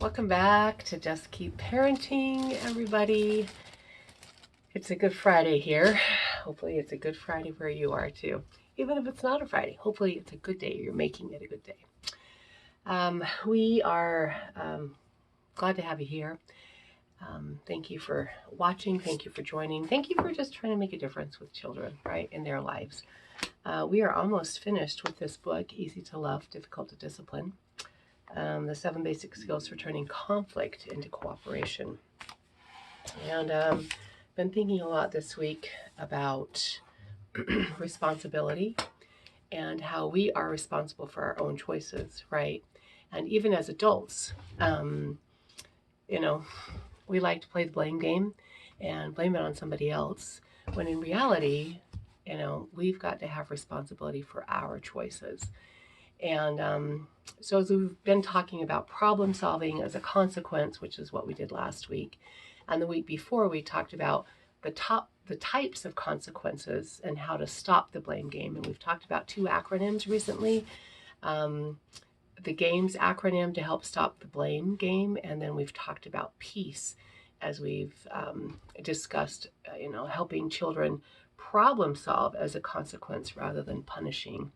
Welcome back to Just Keep Parenting, everybody. It's a good Friday here. Hopefully it's a good Friday where you are too. Even if it's not a Friday, hopefully it's a good day. You're making it a good day. We are glad to have you here. Thank you for watching. Thank you for joining. Thank you for just trying to make a difference with children, right, in their lives. We are almost finished with this book, Easy to Love, Difficult to Discipline. The 7 basic skills for turning conflict into cooperation. And been thinking a lot this week about responsibility and how we are responsible for our own choices, right? And even as adults, we like to play the blame game and blame it on somebody else, when in reality, we've got to have responsibility for our choices. And so as we've been talking about problem solving as a consequence, which is what we did last week, and the week before we talked about the types of consequences and how to stop the blame game. And we've talked about 2 acronyms recently. The GAMES acronym to help stop the blame game, and then we've talked about peace as we've discussed, helping children problem solve as a consequence rather than punishing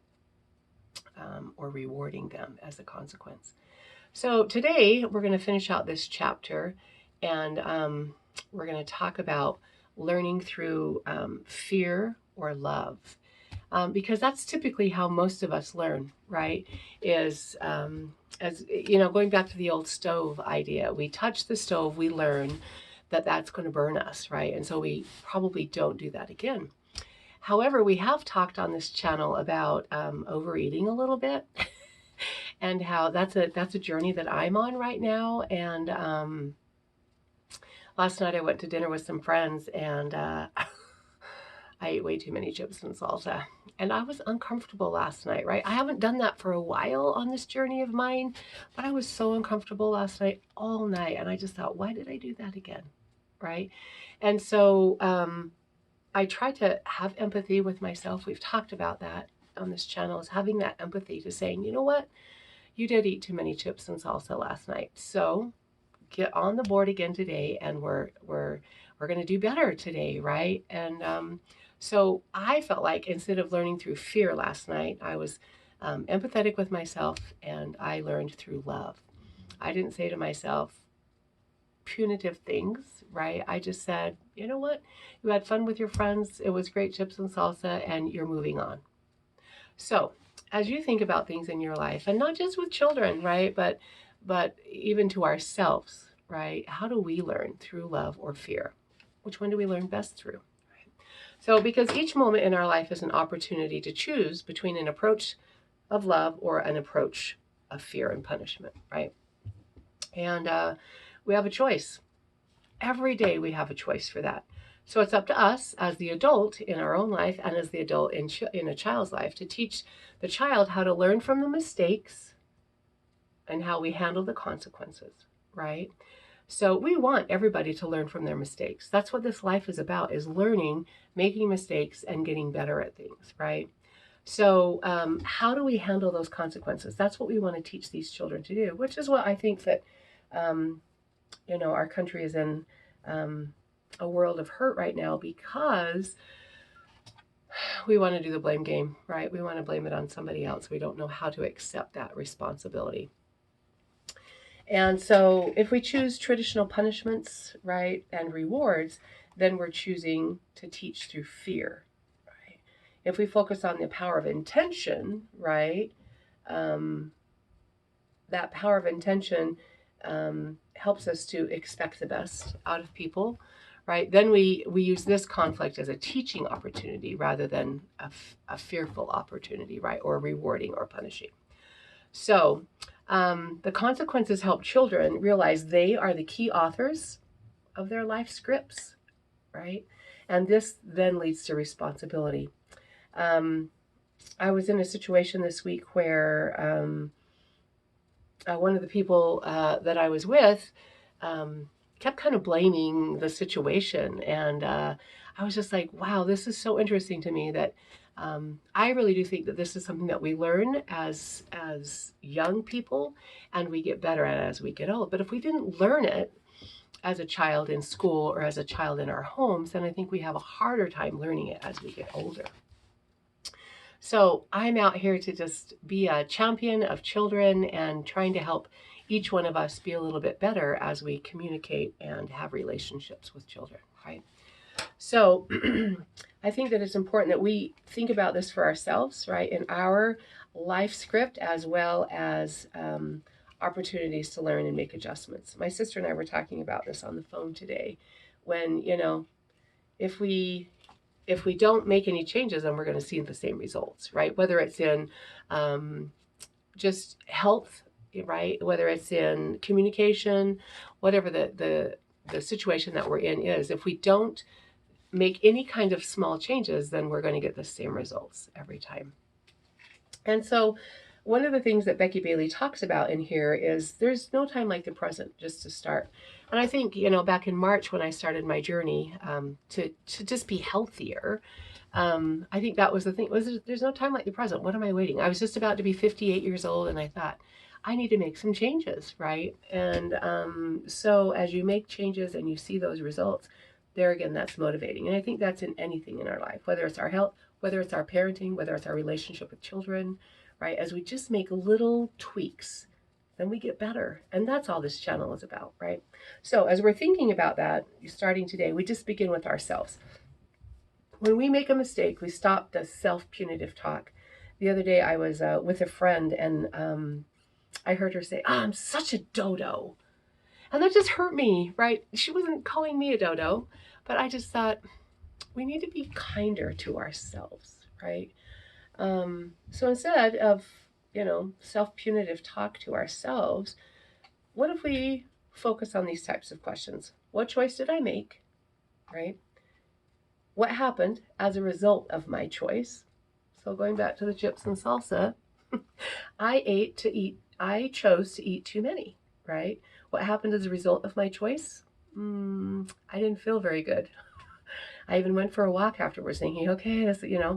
or rewarding them as a consequence. So today we're going to finish out this chapter, and we're going to talk about learning through fear or love, because that's typically how most of us learn, right? Is as going back to the old stove idea. We touch the stove, we learn that that's going to burn us, right? And so we probably don't do that again. However, we have talked on this channel about overeating a little bit, and how that's a journey that I'm on right now. And last night I went to dinner with some friends, and I ate way too many chips and salsa, and I was uncomfortable last night, right? I haven't done that for a while on this journey of mine, but I was so uncomfortable last night, all night, and I just thought, why did I do that again, right? And so I try to have empathy with myself. We've talked about that on this channel, is having that empathy to saying, you know what? You did eat too many chips and salsa last night. So get on the board again today, and we're going to do better today, right? And so I felt like instead of learning through fear last night, I was empathetic with myself, and I learned through love. I didn't say to myself punitive things, right? I just said, you know what? You had fun with your friends. It was great chips and salsa, and you're moving on. So as you think about things in your life, and not just with children, right? But even to ourselves, right? How do we learn, through love or fear? Which one do we learn best through? Right? So because each moment in our life is an opportunity to choose between an approach of love or an approach of fear and punishment, right? And we have a choice. Every day we have a choice for that. So it's up to us as the adult in our own life, and as the adult in a child's life, to teach the child how to learn from the mistakes and how we handle the consequences, right? So we want everybody to learn from their mistakes. That's what this life is about, is learning, making mistakes, and getting better at things, right? So how do we handle those consequences? That's what we want to teach these children to do, which is what I think that our country is in a world of hurt right now, because we want to do the blame game, right? We want to blame it on somebody else. We don't know how to accept that responsibility. And so if we choose traditional punishments, right, and rewards, then we're choosing to teach through fear, right? If we focus on the power of intention, right, that power of intention helps us to expect the best out of people, right? Then we use this conflict as a teaching opportunity rather than a fearful opportunity, right? Or rewarding or punishing. So the consequences help children realize they are the key authors of their life scripts, right? And this then leads to responsibility. I was in a situation this week where one of the people that I was with kept kind of blaming the situation. And I was just like, wow, this is so interesting to me that I really do think that this is something that we learn as young people, and we get better at it as we get old. But if we didn't learn it as a child in school or as a child in our homes, then I think we have a harder time learning it as we get older. So I'm out here to just be a champion of children and trying to help each one of us be a little bit better as we communicate and have relationships with children, right? So I think that it's important that we think about this for ourselves, right, in our life script, as well as opportunities to learn and make adjustments. My sister and I were talking about this on the phone today. When, if we don't make any changes, then we're going to see the same results, right? Whether it's in just health, right? Whether it's in communication, whatever the situation that we're in is, if we don't make any kind of small changes, then we're going to get the same results every time. And so one of the things that Becky Bailey talks about in here is there's no time like the present just to start. And I think, back in March when I started my journey to just be healthier, I think that was the thing. There's no time like the present. What am I waiting? I was just about to be 58 years old, and I thought, I need to make some changes, right? And so as you make changes and you see those results, there again, that's motivating. And I think that's in anything in our life, whether it's our health, whether it's our parenting, whether it's our relationship with children, right? As we just make little tweaks, then we get better. And that's all this channel is about, right? So as we're thinking about that, starting today, we just begin with ourselves. When we make a mistake, we stop the self-punitive talk. The other day I was with a friend, and I heard her say, I'm such a dodo. And that just hurt me, right? She wasn't calling me a dodo, but I just thought we need to be kinder to ourselves, right? So instead of, self-punitive talk to ourselves, what if we focus on these types of questions? What choice did I make, right? What happened as a result of my choice? So going back to the chips and salsa, I chose to eat too many, right? What happened as a result of my choice? I didn't feel very good. I even went for a walk afterwards thinking, okay,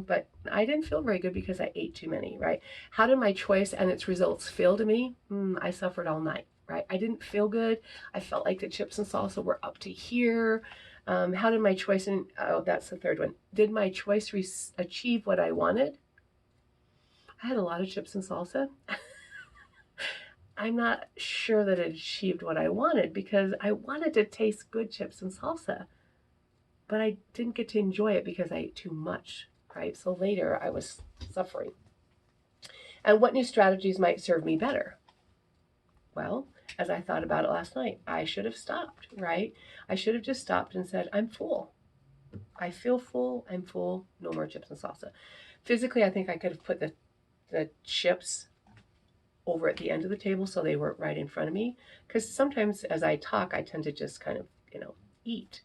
but I didn't feel very good because I ate too many, right? How did my choice and its results feel to me? I suffered all night, right? I didn't feel good. I felt like the chips and salsa were up to here. How did my choice, that's the third one. Did my choice achieve what I wanted? I had a lot of chips and salsa. I'm not sure that it achieved what I wanted because I wanted to taste good chips and salsa, but I didn't get to enjoy it because I ate too much, right? So later I was suffering. And what new strategies might serve me better? Well, as I thought about it last night, I should have stopped, right? I should have just stopped and said, I'm full. I feel full. I'm full. No more chips and salsa. Physically, I think I could have put the chips over at the end of the table so they weren't right in front of me. Because sometimes as I talk, I tend to just kind of, eat.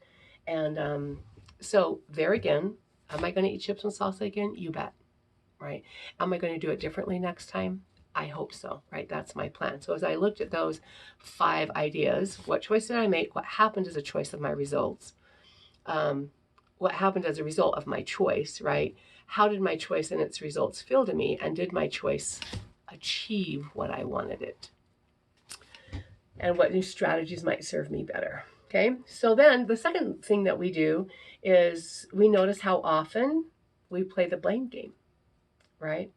And so there again, am I going to eat chips and salsa again? You bet, right? Am I going to do it differently next time? I hope so, right? That's my plan. So as I looked at those 5 ideas, what choice did I make? What happened as a choice of my results? What happened as a result of my choice, right? How did my choice and its results feel to me? And did my choice achieve what I wanted it? And what new strategies might serve me better? Okay, so then the second thing that we do is we notice how often we play the blame game, right?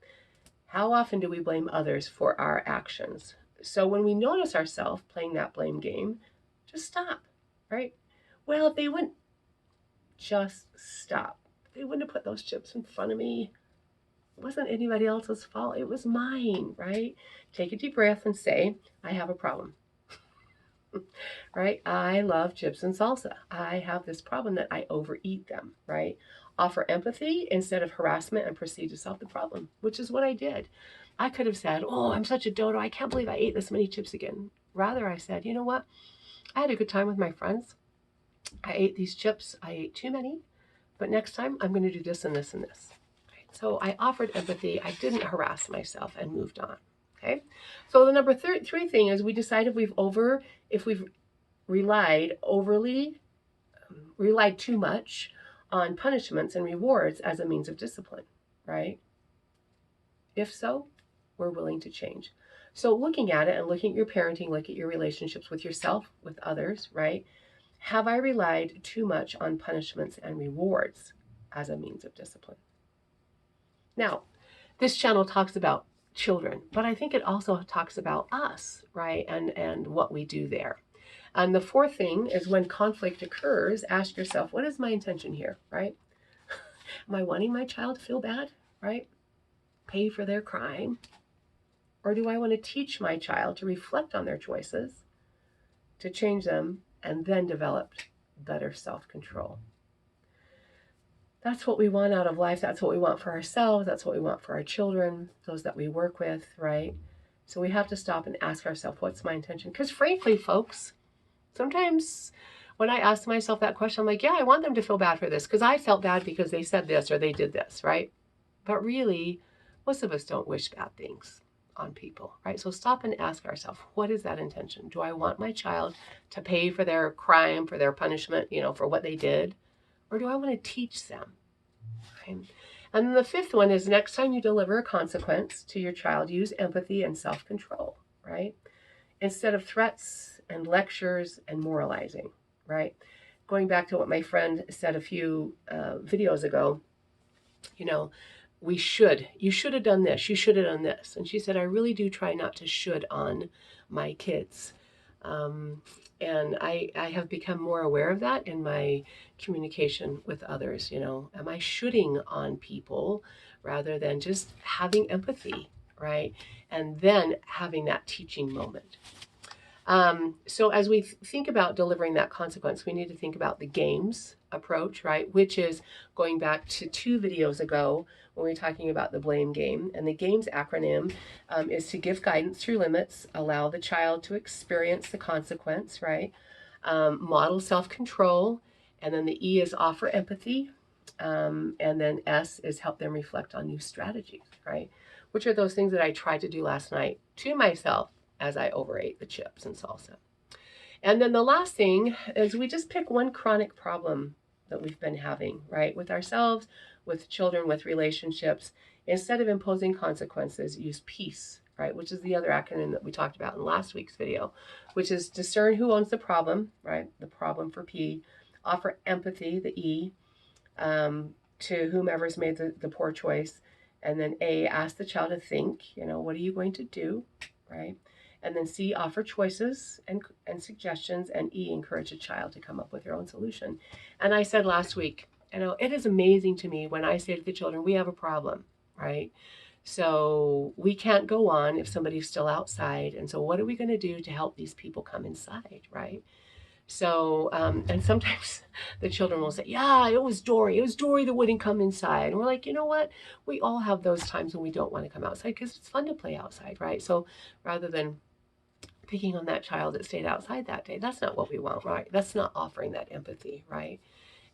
How often do we blame others for our actions? So when we notice ourselves playing that blame game, just stop, right? Well, if they wouldn't just stop, they wouldn't have put those chips in front of me. It wasn't anybody else's fault. It was mine, right? Take a deep breath and say, I have a problem. Right? I love chips and salsa. I have this problem that I overeat them, right? Offer empathy instead of harassment and proceed to solve the problem, which is what I did. I could have said, oh, I'm such a dodo. I can't believe I ate this many chips again. Rather, I said, you know what? I had a good time with my friends. I ate these chips. I ate too many. But next time, I'm going to do this and this and this. Right? So I offered empathy. I didn't harass myself and moved on. Okay. So the number 3 thing is we decide if we've relied too much on punishments and rewards as a means of discipline, right? If so, we're willing to change. So looking at it and looking at your parenting, look at your relationships with yourself, with others, right? Have I relied too much on punishments and rewards as a means of discipline? Now, this channel talks about children, but I think it also talks about us, right? And what we do there. And the fourth thing is when conflict occurs, ask yourself, what is my intention here, right? Am I wanting my child to feel bad, right? Pay for their crime? Or do I want to teach my child to reflect on their choices, to change them, and then develop better self-control? That's what we want out of life. That's what we want for ourselves. That's what we want for our children, those that we work with, right? So we have to stop and ask ourselves, what's my intention? Because frankly, folks, sometimes when I ask myself that question, I'm like, yeah, I want them to feel bad for this because I felt bad because they said this or they did this, right? But really, most of us don't wish bad things on people, right? So stop and ask ourselves, what is that intention? Do I want my child to pay for their crime, for their punishment, for what they did? Or do I want to teach them? Right? And then the fifth one is next time you deliver a consequence to your child, use empathy and self-control, right? Instead of threats and lectures and moralizing, right? Going back to what my friend said a few videos ago, you should have done this, you should have done this. And she said, I really do try not to should on my kids. And I have become more aware of that in my communication with others. Am I shoulding on people rather than just having empathy, right? And then having that teaching moment. So as we think about delivering that consequence, we need to think about the games approach, right? Which is going back to 2 videos ago when we were talking about the blame game. And the games acronym is to give guidance through limits, allow the child to experience the consequence, right? Model self-control. And then the E is offer empathy. And then S is help them reflect on new strategies, right? Which are those things that I tried to do last night to myself as I overate the chips and salsa. And then the last thing is we just pick one chronic problem that we've been having, right? With ourselves, with children, with relationships. Instead of imposing consequences, use peace, right? Which is the other acronym that we talked about in last week's video, which is discern who owns the problem, right? The problem for P. Offer empathy, the E, to whomever's made the poor choice. And then A, ask the child to think, what are you going to do, right? And then C, offer choices and suggestions. And E, encourage a child to come up with their own solution. And I said last week, it is amazing to me when I say to the children, we have a problem, right? So we can't go on if somebody's still outside. And so what are we going to do to help these people come inside, right? So, and sometimes the children will say, yeah, it was Dory that wouldn't come inside. And we're like, you know what? We all have those times when we don't want to come outside because it's fun to play outside, right? So rather than picking on that child that stayed outside that day, that's not what we want, right? That's not offering that empathy, right?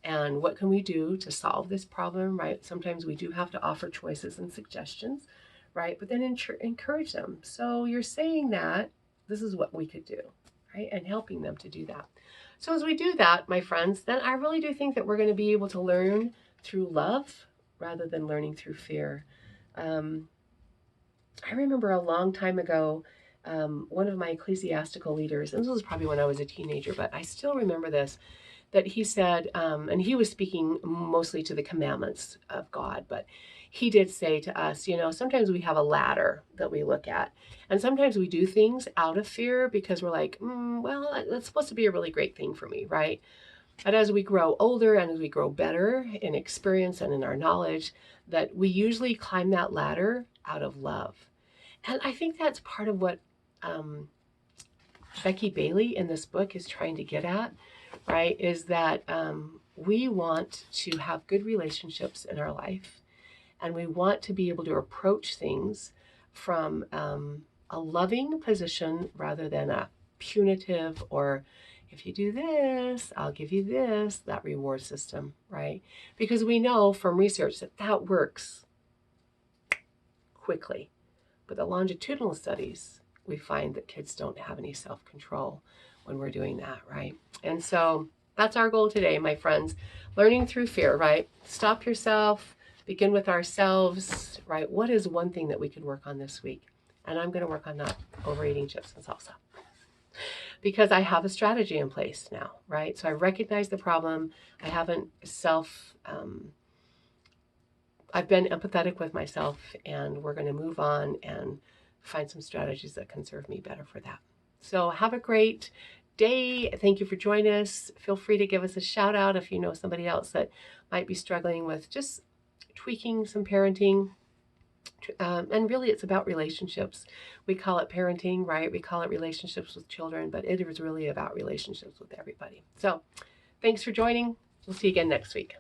And what can we do to solve this problem, right? Sometimes we do have to offer choices and suggestions, right? But then encourage them. So you're saying that this is what we could do, right? And helping them to do that. So as we do that, my friends, then I really do think that we're going to be able to learn through love rather than learning through fear. I remember a long time ago, one of my ecclesiastical leaders, and this was probably when I was a teenager, but I still remember this, that he said, and he was speaking mostly to the commandments of God, but he did say to us, sometimes we have a ladder that we look at, and sometimes we do things out of fear because we're like, well, that's supposed to be a really great thing for me, right? But as we grow older and as we grow better in experience and in our knowledge, that we usually climb that ladder out of love. And I think that's part of what Becky Bailey in this book is trying to get at, right? Is that we want to have good relationships in our life, and we want to be able to approach things from a loving position rather than a punitive or, if you do this, I'll give you this, that reward system, right? Because we know from research that works quickly. But the longitudinal studies, we find that kids don't have any self-control when we're doing that, right? And so that's our goal today, my friends. Learning through fear, right? Stop yourself, begin with ourselves, right? What is one thing that we can work on this week? And I'm going to work on not overeating chips and salsa because I have a strategy in place now, right? So I recognize the problem. I haven't I've been empathetic with myself, and we're going to move on and find some strategies that can serve me better for that. So have a great day. Thank you for joining us. Feel free to give us a shout out if you know somebody else that might be struggling with just tweaking some parenting. And really, it's about relationships. We call it parenting, right? We call it relationships with children, but it is really about relationships with everybody. So thanks for joining. We'll see you again next week.